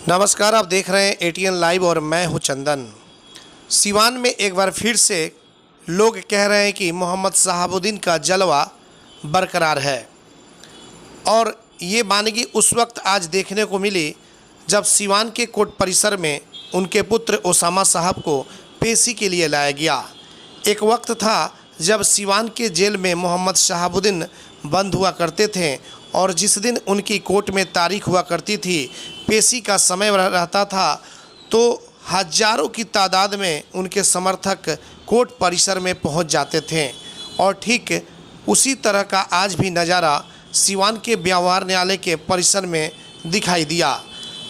नमस्कार, आप देख रहे हैं एटीएन लाइव और मैं हूं चंदन। सिवान में एक बार फिर से लोग कह रहे हैं कि मोहम्मद शहाबुद्दीन का जलवा बरकरार है और ये वानगी उस वक्त आज देखने को मिली जब सिवान के कोर्ट परिसर में उनके पुत्र ओसामा साहब को पेशी के लिए लाया गया। एक वक्त था जब सिवान के जेल में मोहम्मद शहाबुद्दीन बंद हुआ करते थे और जिस दिन उनकी कोर्ट में तारीख हुआ करती थी, पेशी का समय रहता था, तो हजारों की तादाद में उनके समर्थक कोर्ट परिसर में पहुंच जाते थे। और ठीक उसी तरह का आज भी नज़ारा सिवान के व्यवहार न्यायालय के परिसर में दिखाई दिया।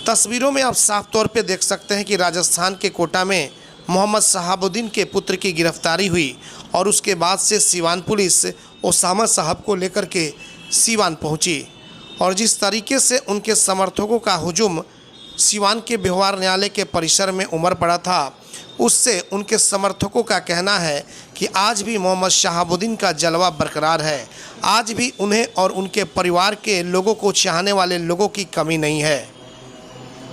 तस्वीरों में आप साफ तौर पे देख सकते हैं कि राजस्थान के कोटा में मोहम्मद शहाबुद्दीन के पुत्र की गिरफ्तारी हुई और उसके बाद से सिवान पुलिस ओसामा साहब को लेकर के सिवान पहुंची और जिस तरीके से उनके समर्थकों का हुजूम सिवान के व्यवहार न्यायालय के परिसर में उमड़ पड़ा था, उससे उनके समर्थकों का कहना है कि आज भी मोहम्मद शहाबुद्दीन का जलवा बरकरार है। आज भी उन्हें और उनके परिवार के लोगों को चाहने वाले लोगों की कमी नहीं है।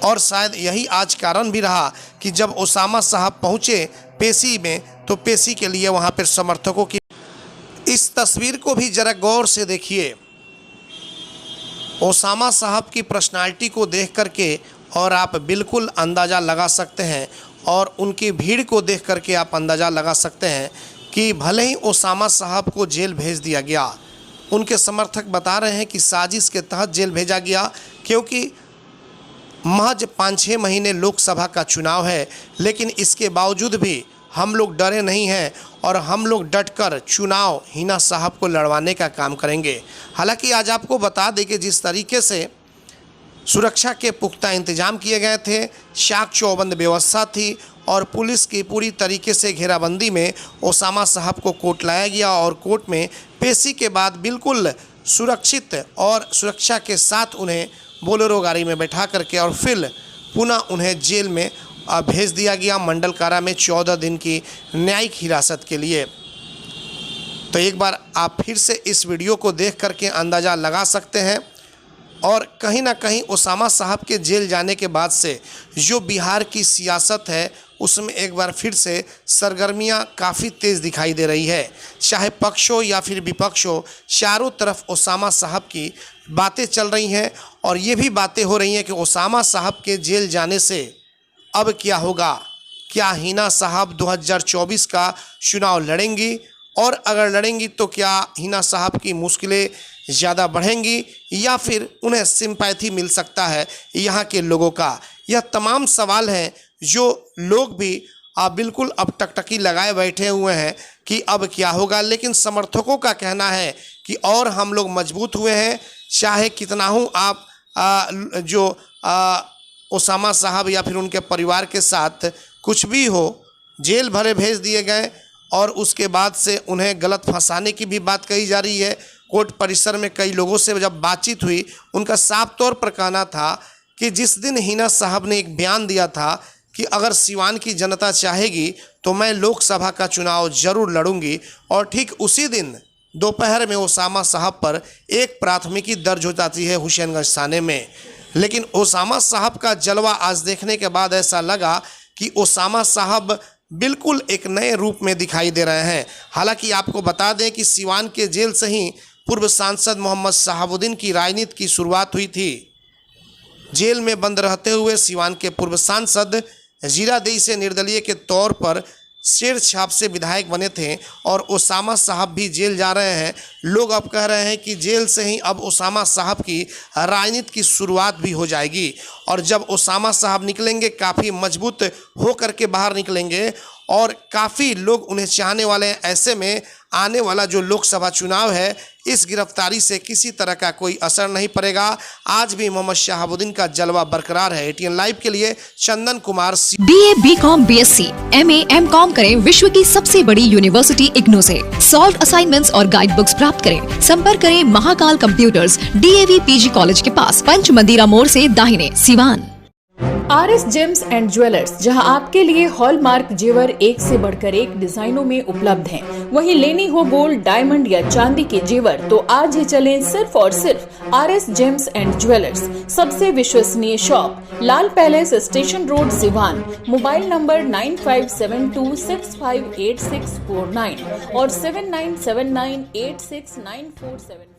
और शायद यही आज कारण भी रहा कि जब ओसामा साहब पहुँचे पेशी में, तो पेशी के लिए वहाँ पर समर्थकों की इस तस्वीर को भी ज़रा गौर से देखिए। ओसामा साहब की पर्सनालिटी को देख करके और आप बिल्कुल अंदाज़ा लगा सकते हैं और उनकी भीड़ को देख करके आप अंदाज़ा लगा सकते हैं कि भले ही ओसामा साहब को जेल भेज दिया गया, उनके समर्थक बता रहे हैं कि साजिश के तहत जेल भेजा गया, क्योंकि महज 5-6 महीने लोकसभा का चुनाव है, लेकिन इसके बावजूद भी हम लोग डरे नहीं हैं और हम लोग डटकर चुनाव हिना साहब को लड़वाने का काम करेंगे। हालांकि आज आपको बता दें कि जिस तरीके से सुरक्षा के पुख्ता इंतजाम किए गए थे, चाक चौबंद व्यवस्था थी और पुलिस की पूरी तरीके से घेराबंदी में ओसामा साहब को कोर्ट लाया गया और कोर्ट में पेशी के बाद बिल्कुल सुरक्षित और सुरक्षा के साथ उन्हें बोलेरो गाड़ी में बैठा करके और फिर पुनः उन्हें जेल में भेज दिया गया, मंडल कारा में 14 दिन की न्यायिक हिरासत के लिए। तो एक बार आप फिर से इस वीडियो को देख करके अंदाज़ा लगा सकते हैं और कहीं ना कहीं ओसामा साहब के जेल जाने के बाद से जो बिहार की सियासत है उसमें एक बार फिर से सरगर्मियां काफ़ी तेज़ दिखाई दे रही है। चाहे पक्ष हो या फिर विपक्ष हो, चारों तरफ ओसामा साहब की बातें चल रही हैं और ये भी बातें हो रही हैं कि ओसामा साहब के जेल जाने से अब क्या होगा। क्या हिना साहब 2024 का चुनाव लड़ेंगी और अगर लड़ेंगी तो क्या हिना साहब की मुश्किलें ज़्यादा बढ़ेंगी या फिर उन्हें सिंपैथी मिल सकता है यहाँ के लोगों का। यह तमाम सवाल हैं जो लोग भी बिल्कुल अब टकटकी लगाए बैठे हुए हैं कि अब क्या होगा। लेकिन समर्थकों का कहना है कि और हम लोग मजबूत हुए हैं, चाहे कितना हूँ आप ओसामा साहब या फिर उनके परिवार के साथ कुछ भी हो, जेल भरे भेज दिए गए और उसके बाद से उन्हें गलत फंसाने की भी बात कही जा रही है। कोर्ट परिसर में कई लोगों से जब बातचीत हुई, उनका साफ तौर पर कहना था कि जिस दिन हिना साहब ने एक बयान दिया था कि अगर सिवान की जनता चाहेगी तो मैं लोकसभा का चुनाव ज़रूर लड़ूंगी, और ठीक उसी दिन दोपहर में ओसामा साहब पर एक प्राथमिकी दर्ज हो जाती है हुसैनगंज थाने में। लेकिन ओसामा साहब का जलवा आज देखने के बाद ऐसा लगा कि ओसामा साहब बिल्कुल एक नए रूप में दिखाई दे रहे हैं। हालांकि आपको बता दें कि सिवान के जेल से ही पूर्व सांसद मोहम्मद शहाबुद्दीन की राजनीति की शुरुआत हुई थी। जेल में बंद रहते हुए सिवान के पूर्व सांसद जीरादेई से निर्दलीय के तौर पर शेर छाप से विधायक बने थे और ओसामा साहब भी जेल जा रहे हैं। लोग अब कह रहे हैं कि जेल से ही अब ओसामा साहब की राजनीति की शुरुआत भी हो जाएगी और जब ओसामा साहब निकलेंगे काफ़ी मजबूत हो करके बाहर निकलेंगे और काफ़ी लोग उन्हें चाहने वाले हैं। ऐसे में आने वाला जो लोकसभा चुनाव है, इस गिरफ्तारी से किसी तरह का कोई असर नहीं पड़ेगा। आज भी मोहम्मद शहाबुद्दीन का जलवा बरकरार है। एटीएन लाइव के लिए Chandan Kumar. BA, BCom, BSc, MA, MCom करें विश्व की सबसे बड़ी यूनिवर्सिटी इग्नू से। सॉल्व असाइनमेंट्स और गाइड बुक्स प्राप्त करें। संपर्क करें Mahakal computers, DAV PG college के पास, पंच मंदिरा मोड़ से दाहिने, Siwan. RS James and jewellers, जहां आपके लिए हॉलमार्क जेवर एक से बढ़कर एक डिजाइनों में उपलब्ध हैं। वहीं लेनी हो गोल्ड, डायमंड या चांदी के जेवर तो आज ही चलें सिर्फ और सिर्फ RS जेम्स एंड ज्वेलर्स। सबसे विश्वसनीय shop, Lal Palace, station road, Siwan. Mobile number 9572658649 और 7979869474।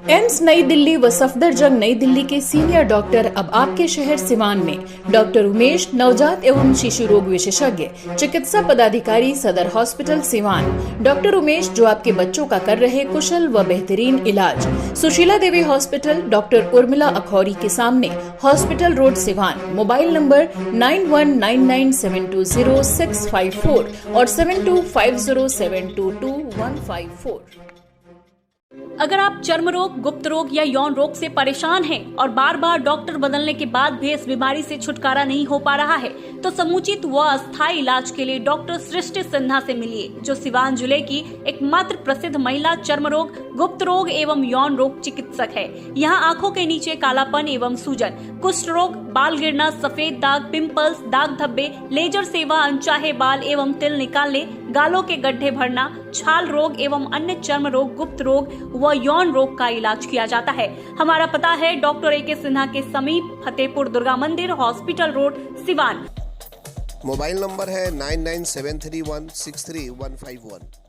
एम्स नई दिल्ली व सफदरजंग नई दिल्ली के सीनियर डॉक्टर अब आपके शहर सिवान में। डॉक्टर उमेश, नवजात एवं शिशु रोग विशेषज्ञ, चिकित्सा पदाधिकारी, सदर हॉस्पिटल सिवान। डॉक्टर उमेश जो आपके बच्चों का कर रहे कुशल व बेहतरीन इलाज। सुशीला देवी हॉस्पिटल, डॉक्टर उर्मिला अखौरी के सामने, hospital road, Siwan. Mobile number 9199720654 और 7250722154। अगर आप चर्म रोग, गुप्त रोग या यौन रोग से परेशान हैं और बार बार डॉक्टर बदलने के बाद भी इस बीमारी से छुटकारा नहीं हो पा रहा है, तो समुचित व अस्थायी इलाज के लिए डॉक्टर सृष्टि सिन्हा से मिलिए, जो सिवान जिले की एकमात्र प्रसिद्ध महिला चर्म रोग, गुप्त रोग एवं यौन रोग चिकित्सक है। यहाँ आंखों के नीचे कालापन एवं सूजन, कुष्ठ रोग, बाल गिरना, सफेद दाग, पिंपल्स, दाग धब्बे, लेजर सेवा, अनचाहे बाल एवं तिल निकालने, गालों के गड्ढे भरना, छाल रोग एवं अन्य चर्म रोग, गुप्त रोग व यौन रोग का इलाज किया जाता है। हमारा पता है डॉक्टर AK सिन्हा के समीप, फतेहपुर दुर्गा मंदिर, hospital road, Siwan. Mobile number है 9973163151।